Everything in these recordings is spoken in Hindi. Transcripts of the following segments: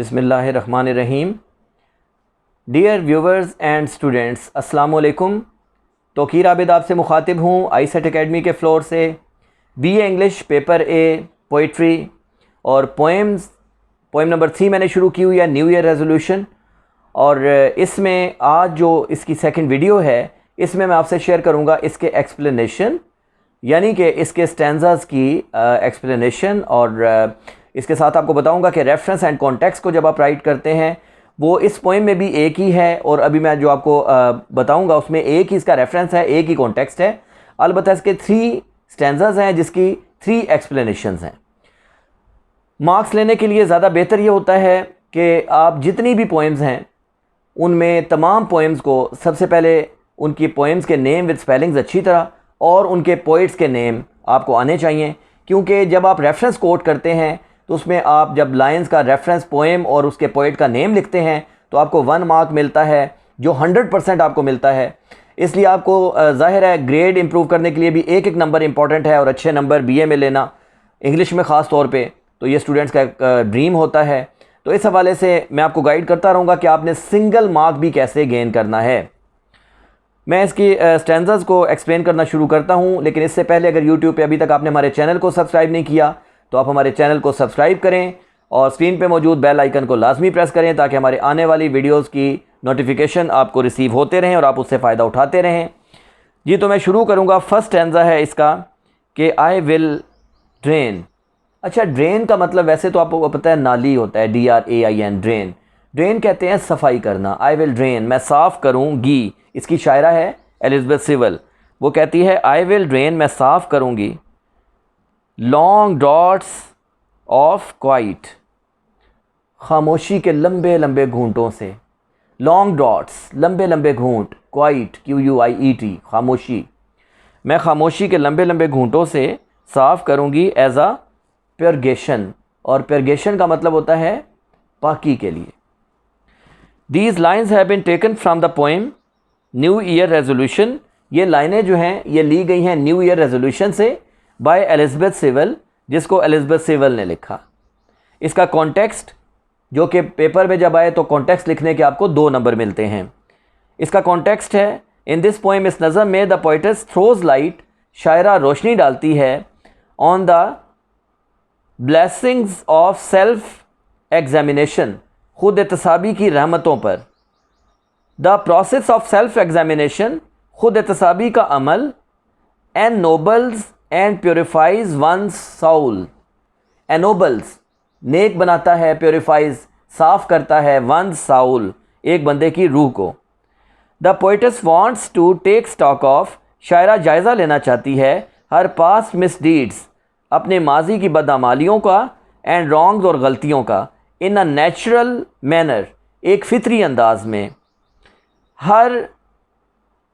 बिस्मिल्लाहिर्रहमानिर्रहीम। डियर व्यूवर्स एंड स्टूडेंट्स, अस्सलाम वालेकुम। तौकीर आबिद आपसे मुखातिब हूँ आईसेट एकेडमी के फ्लोर से। BA English paper A poetry और पोएम नंबर 3 मैंने शुरू की हुई है, न्यू ईयर रेजोल्यूशन। और इसमें आज जो इसकी सेकंड वीडियो है, इसमें मैं आपसे शेयर करूँगा इसके एक्सप्लेनेशन, यानी कि इसके स्टैंजास की एक्सप्लेनेशन। और इसके साथ आपको बताऊंगा कि रेफरेंस एंड कॉन्टेक्स्ट को जब आप राइट करते हैं वो इस पोएम में भी एक ही है, और अभी मैं जो आपको बताऊंगा उसमें एक ही इसका रेफरेंस है, एक ही कॉन्टेक्स्ट है। अलबत्ता इसके 3 स्टैंजास हैं जिसकी 3 एक्सप्लेनेशंस हैं। मार्क्स लेने के लिए ज़्यादा बेहतर ये होता है कि आप जितनी भी पोएम्स हैं उनमें तमाम पोएम्स को सबसे पहले उनकी पोएम्स के नेम विद स्पेलिंग्स अच्छी तरह और उनके पोइट्स के नेम आपको आने चाहिए, क्योंकि जब आप रेफरेंस कोट करते हैं तो उसमें आप जब लाइंस का रेफरेंस पोएम और उसके पोइट का नेम लिखते हैं तो आपको 1 मार्क मिलता है, जो 100% आपको मिलता है। इसलिए आपको ज़ाहिर है ग्रेड इंप्रूव करने के लिए भी एक नंबर इंपॉर्टेंट है, और अच्छे नंबर बीए में लेना, इंग्लिश में ख़ास तौर पे, तो ये स्टूडेंट्स का एक ड्रीम होता है। तो इस हवाले से मैं आपको गाइड करता रहूँगा कि आपने सिंगल मार्क भी कैसे गेन करना है। मैं इसकी स्टैंजास को एक्सप्लेन करना शुरू करता हूं, लेकिन इससे पहले अगर YouTube पे अभी तक आपने हमारे चैनल को सब्सक्राइब नहीं किया तो आप हमारे चैनल को सब्सक्राइब करें और स्क्रीन पे मौजूद बेल आइकन को लाजमी प्रेस करें ताकि हमारे आने वाली वीडियोस की नोटिफिकेशन आपको रिसीव होते रहें और आप उससे फ़ायदा उठाते रहें। जी, तो मैं शुरू करूँगा। फर्स्ट स्टैंजा है इसका कि आई विल ड्रेन। अच्छा, ड्रेन का मतलब वैसे तो आपको पता है नाली होता है, DRAIN, ड्रेन। ड्रेन कहते हैं सफाई करना। आई विल ड्रेन, मैं साफ़ करूँगी। इसकी शायरा है एलिज़ाबेथ सिवल। वो कहती है आई विल ड्रेन, मैं साफ़ करूँगी, लॉन्ग डॉट्स ऑफ क्वाइट, खामोशी के लंबे लंबे घूंटों से। लॉन्ग डॉट्स, लंबे लंबे घूंट, क्वाइट, QUIET, खामोशी। मैं खामोशी के लंबे लंबे घूंटों से साफ़ करूँगी एज आ प्योरगेशन, और प्योरगेशन का मतलब होता है पाकी के लिए। These lines have been taken from the poem new year resolution. ये लाइनें जो हैं ये ली गई हैं न्यू ईयर रेजोल्यूशन से बाय एलिज़ाबेथ सिवल, जिसको एलिज़ाबेथ सिवल ने लिखा। इसका कॉन्टेक्स्ट जो कि पेपर में जब आए तो कॉन्टेक्स्ट लिखने के आपको 2 नंबर मिलते हैं। इसका कॉन्टेक्स्ट है इन दिस पोएम इस नज़म में द पोइटेस थ्रोज लाइट, शायरा रोशनी डालती है, on the blessings of self examination, खुद एहतसाबी की रहमतों पर। The process of self examination, खुद एहतसाबी का अमल, एनोबल्स एंड प्योरीफाइज वंस साउल। एनोबल्स, नेक बनाता है, प्योरीफाइज, साफ करता है, वंस साउल, एक बंदे की रूह को। The poetess wants to take stock of, शायरा जायज़ा लेना चाहती है, हर पास्ट मिसडीड्स, अपने माजी की बदअमालियों का, एंड रॉन्ग्स और गलतियों का, इन अ नेचुरल मैनर, एक फितरी अंदाज में। Her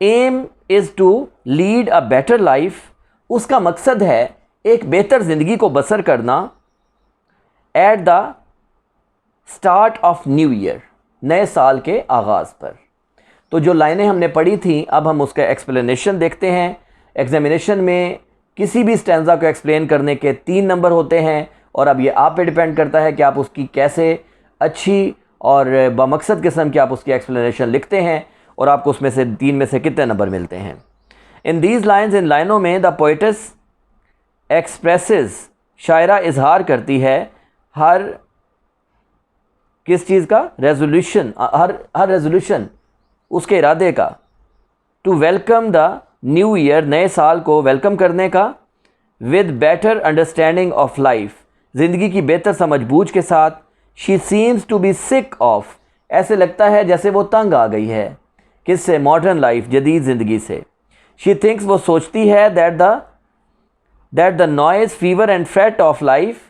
aim is to lead a better life, उसका मकसद है एक बेहतर ज़िंदगी को बसर करना, at the start of new year, नए साल के आगाज़ पर। तो जो लाइनें हमने पढ़ी थी, अब हम उसका एक्सप्लेनेशन देखते हैं। एग्जामिनेशन में किसी भी स्टैंजा को एक्सप्लेन करने के 3 नंबर होते हैं, और अब ये आप पे डिपेंड करता है कि आप उसकी कैसे अच्छी और बमकसद किस्म की आप उसकी एक्सप्लेनेशन लिखते हैं, और आपको उसमें से 3 में से कितने नंबर मिलते हैं। इन दीज लाइन्स, इन लाइनों में द पोइटेस एक्सप्रेसेस, शायरा इजहार करती है, हर किस चीज़ का, रेजोल्यूशन, हर रेजोल्यूशन, उसके इरादे का, to welcome the new year, नए साल को वेलकम करने का, with better understanding of life, ज़िंदगी की बेहतर समझबूझ के साथ। She seems to be sick of, ऐसे लगता है जैसे वो तंग आ गई है, किससे, मॉडर्न लाइफ, जदीद ज़िंदगी से। शी थिंक्स, वो सोचती है, that the noise, fever and freight of life,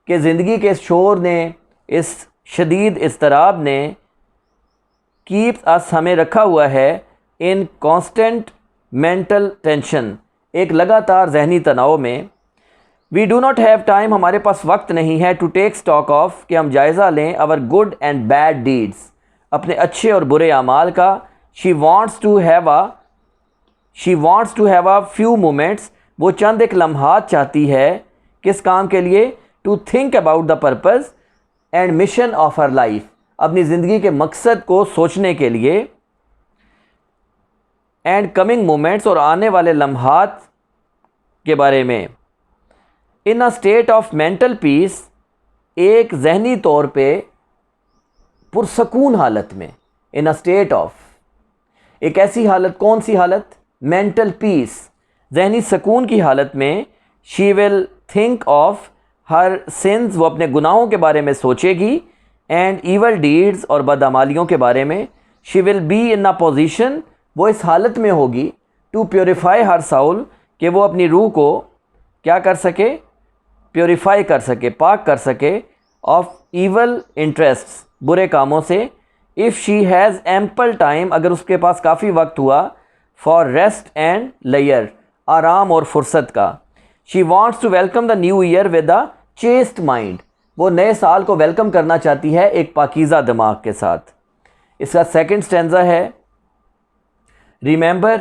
कि ज़िंदगी के इस शोर ने, इस शदीद इज़्तिराब ने, कीप्स अस, हमें रखा हुआ है, इन कॉन्स्टेंट मेंटल टेंशन, एक लगातार जहनी तनाव में। We do not have time, हमारे पास वक्त नहीं है, टू टेक स्टॉक ऑफ, कि हम जायज़ा लें, our good and bad deeds, अपने अच्छे और बुरे अमाल का। She wants to have a few moments, वो चंद एक लम्हात चाहती है, किस काम के लिए, to think about the purpose, and mission of her life, अपनी ज़िंदगी के मकसद को सोचने के लिए, एंड कमिंग मोमेंट्स, और आने वाले लम्हात के बारे में। In a state of mental peace, एक जहनी तौर पे पुरसकून हालत में। इन अ स्टेट ऑफ, एक ऐसी हालत, कौन सी हालत? मेंटल पीस, जहनी सुकून की हालत में। She will think of her since, वो अपने गुनाहों के बारे में सोचेगी, एंड ईवल डीड्स, और बदअमालियों के बारे में। She will be in a position, वो इस हालत में होगी, टू प्योरीफाई हर साउल, कि वो अपनी रूह को क्या कर सके? प्योरीफाई कर सके, पाक कर सके, ऑफ ईवल इंटरेस्ट्स, बुरे कामों से। If she has ample time, अगर उसके पास काफ़ी वक्त हुआ, फॉर रेस्ट एंड लेयर, आराम और फुर्सत का। She wants to welcome the new year with a chaste mind, वो नए साल को वेलकम करना चाहती है एक पाकीज़ा दिमाग के साथ। इसका सेकंड स्टैंजा है, रिमेंबर,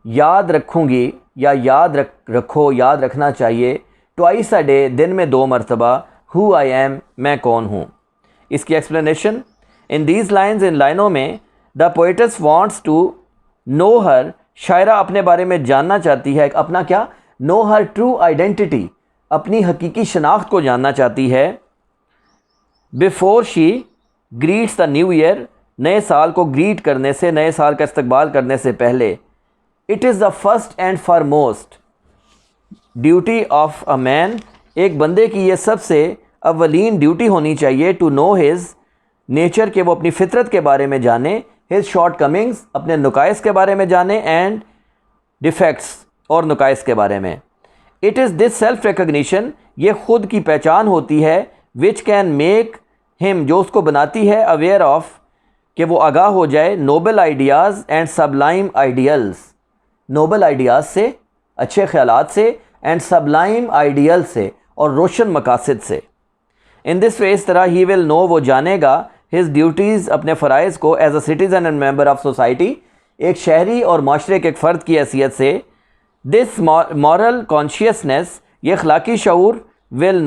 याद रखूँगी, या याद रखो, याद रखना चाहिए, ट्वाइस अ डे, दिन में 2 मरतबा, हु आई एम, मैं कौन हूँ। इसकी एक्सप्लेनेशन, इन दीज लाइन्स, इन लाइनों में, the poetess wants to know her, शायरा अपने बारे में जानना चाहती है, अपना क्या? नो हर ट्रू आइडेंटिटी, अपनी हकीकी शनाख्त को जानना चाहती है। Before she greets the new year, नए साल को ग्रीट करने से, नए साल का इस्तकबाल करने से पहले। It is the first and foremost duty of a man, एक बंदे की ये सबसे अव्वलीन ड्यूटी होनी चाहिए, टू नो हिज नेचर, के वो अपनी फितरत के बारे में जाने, हिज शॉर्ट कमिंग्स, अपने नुकाइस के बारे में जाने, एंड डिफेक्ट्स, और नुकाइस के बारे में। It is this self recognition, ये ख़ुद की पहचान होती है, विच कैन मेक हिम, जो उसको बनाती है, अवेयर ऑफ, कि वो आगाह हो जाए, noble ideas and sublime ideals, noble ideas से, अच्छे ख्यालात से, एंड सबलाइम आइडियल से, और रोशन मकासद से। इन दिस वे, इस तरह, ही विल नो, वो जानेगा, हिज ड्यूटीज़, अपने फ़राइज़ को, as a citizen and member of society, एक शहरी और माशरे के एक फ़र्द की हैसियत से। दिस मॉरल कॉन्शियसनेस, ये अखलाकी शऊर, will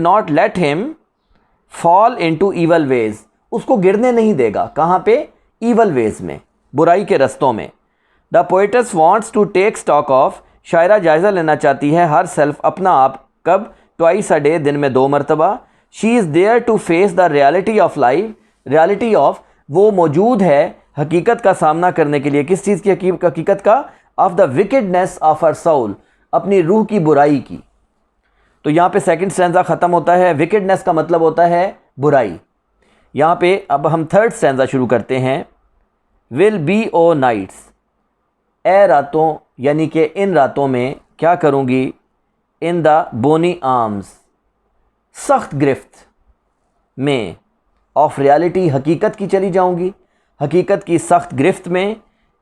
not let him fall into evil ways, उसको गिरने नहीं देगा, कहाँ पे? ईवल वेज़ में, बुराई के रस्तों में। The poetess wants to take stock of, शायरा जायज़ा लेना चाहती है, हर सेल्फ, अपना आप, कब? ट्वाइस अ डे, दिन में 2 मरतबा। She is there to face the reality of life, reality of, वो मौजूद है हकीकत का सामना करने के लिए, किस चीज़ की हकीकत का? Of the wickedness of her soul, अपनी रूह की बुराई की। तो यहाँ पे सेकंड स्टैंजा ख़त्म होता है। विकेडनेस का मतलब होता है बुराई। यहाँ पे अब हम थर्ड स्टैंजा शुरू करते हैं। विल बी ओ नाइट्स, ए रातों, यानी कि इन रातों में क्या करूँगी? इन द बोनी आर्म्स, सख्त गिरफ्त में, ऑफ रियलिटी, हकीकत की चली जाऊँगी, हकीकत की सख्त गिरफ्त में,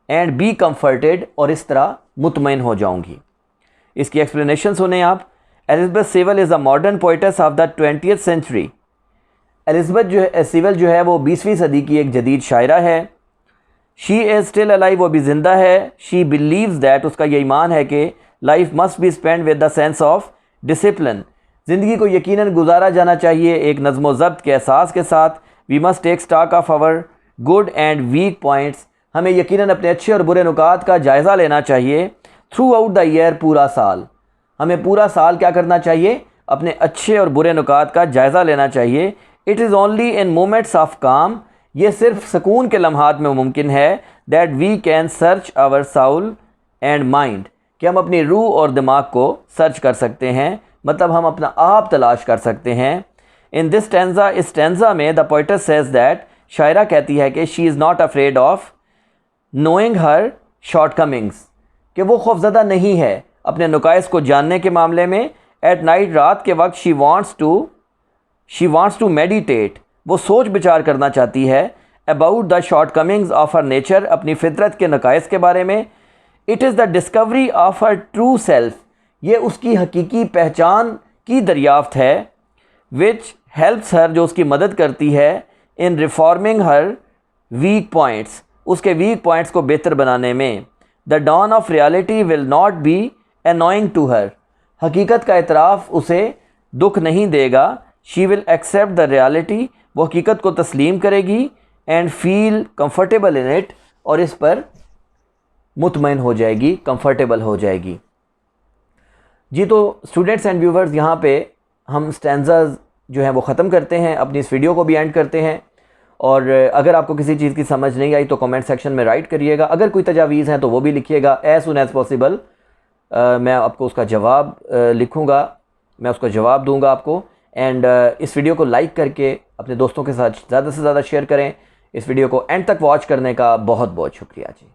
एंड बी कम्फर्टेड, और इस तरह मुतमईन हो जाऊँगी। इसकी एक्सप्लेनेशन सुने आप। Elizabeth Sewell is a modern poetess of the 20th century. Elizabeth Sewell जो है वो 20वीं सदी की एक जदीद शायरा है। शी इज़ स्टिल अलाइव, वो भी ज़िंदा है। शी बिलीव्स दैट, उसका ये ईमान है कि life must be spend with the sense of discipline, ज़िंदगी को यकीनन गुजारा जाना चाहिए एक नज़्म ज़ब्त के एहसास के साथ। We must take stock of our good and weak points, हमें यकीनन अपने अच्छे और बुरे नुकात का जायज़ा लेना चाहिए। थ्रू आउट द ईयर, पूरा साल, हमें पूरा साल क्या करना चाहिए? अपने अच्छे और बुरे नुकात का जायज़ा लेना चाहिए। It is only in moments of calm, ये सिर्फ सुकून के लम्हात में मुमकिन है, that we can search our soul and mind, कि हम अपनी रूह और दिमाग को सर्च कर सकते हैं, मतलब हम अपना आप तलाश कर सकते हैं। इन दिस स्टैंजा, इस स्टैंजा में द पोइटस सेज दैट, शायरा कहती है कि she is not afraid of knowing her shortcomings, कि वो खौफज़दा नहीं है अपने नुकाइस को जानने के मामले में। एट नाइट, रात के वक्त, शी वॉन्ट्स टू मेडिटेट, वो सोच विचार करना चाहती है, about the shortcomings of her nature, अपनी फितरत के नकाइस के बारे में। It is the discovery of her true self, ये उसकी हकीकी पहचान की दरियाफ्त है। विच हेल्प्स हर, जो उसकी मदद करती है, in reforming her weak points, उसके वीक पॉइंट्स को बेहतर बनाने में। The dawn of reality will not be annoying to her, हकीकत का एतराफ़ उसे दुख नहीं देगा। She will accept the reality, वो हकीकत को तस्लीम करेगी, and feel comfortable in it, और इस पर मुतमईन हो जाएगी, कंफर्टेबल हो जाएगी। जी तो स्टूडेंट्स एंड व्यूवर्स, यहाँ पे हम स्टैंजाज जो हैं वो ख़त्म करते हैं, अपनी इस वीडियो को भी एंड करते हैं। और अगर आपको किसी चीज़ की समझ नहीं आई तो कमेंट सेक्शन में राइट करिएगा, अगर कोई तजावीज़ हैं तो वो भी लिखिएगा। एज़ सून एज़ पॉसिबल मैं आपको उसका जवाब लिखूँगा, मैं उसका जवाब दूँगा आपको। एंड इस वीडियो को लाइक करके अपने दोस्तों के साथ ज़्यादा से ज़्यादा शेयर करें। इस वीडियो को एंड तक वॉच करने का बहुत बहुत शुक्रिया जी।